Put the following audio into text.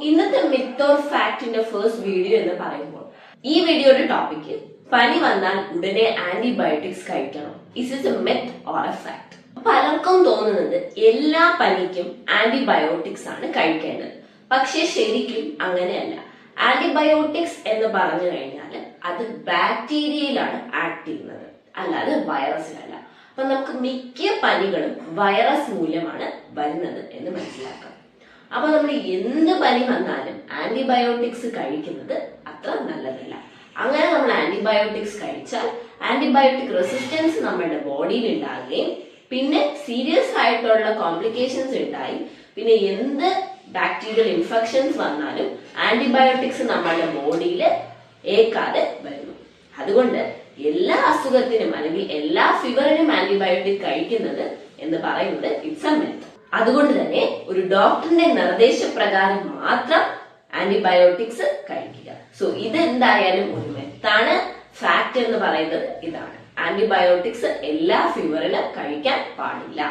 ഇന്നത്തെ myth or ഫാക്ടിന്റെ first video എന്ന് പറയുമ്പോൾ ഈ വീഡിയോയുടെ ടോപ്പിക് പനി വന്നാൽ ഉടനെ ആന്റിബയോട്ടിക്സ് കഴിക്കണം. Is is A myth or A fact? പലർക്കും തോന്നുന്നത് എല്ലാ പനിക്കും ആന്റിബയോട്ടിക്സ് ആണ് കഴിക്കേണ്ടത്. പക്ഷെ ശരിക്കും അങ്ങനെയല്ല. ആന്റിബയോട്ടിക്സ് എന്ന് പറഞ്ഞു കഴിഞ്ഞാൽ അത് ബാക്ടീരിയയിലാണ് ആക്ട് ചെയ്യുന്നത്, അല്ലാതെ വൈറസിലല്ല. അപ്പൊ നമുക്ക് മിക്ക പനികളും വൈറസ് മൂലമാണ് വരുന്നത് എന്ന് മനസ്സിലാക്കാം. അപ്പൊ നമ്മൾ എന്ത് പനി വന്നാലും ആന്റിബയോട്ടിക്സ് കഴിക്കുന്നത് അത്ര നല്ലതല്ല. അങ്ങനെ നമ്മൾ ആന്റിബയോട്ടിക്സ് കഴിച്ചാൽ ആന്റിബയോട്ടിക് റെസിസ്റ്റൻസ് നമ്മുടെ ബോഡിയിൽ ഉണ്ടാകുകയും പിന്നെ സീരിയസ് ആയിട്ടുള്ള കോംപ്ലിക്കേഷൻസ് ഉണ്ടായി പിന്നെ എന്ത് ബാക്ടീരിയൽ ഇൻഫെക്ഷൻസ് വന്നാലും ആന്റിബയോട്ടിക്സ് നമ്മുടെ ബോഡിയിൽ ഏക്കാതെ വരുന്നു. അതുകൊണ്ട് എല്ലാ അസുഖത്തിനും അല്ലെങ്കിൽ എല്ലാ ഫീവറിനും ആന്റിബയോട്ടിക് കഴിക്കുന്നത് എന്ന് പറയുന്നത് ഇറ്റ്സ് എ മിത്ത്. അതുകൊണ്ട് തന്നെ ഒരു ഡോക്ടറിന്റെ നിർദ്ദേശപ്രകാരം മാത്രം ആന്റിബയോട്ടിക്സ് കഴിക്കുക. സോ ഇത് എന്തായാലും ഒരു മിത്താണ്. ഫാക്ട് എന്ന് പറയുന്നത് ഇതാണ്: ആന്റിബയോട്ടിക്സ് എല്ലാ ഫീവറിലും കഴിക്കാൻ പാടില്ല.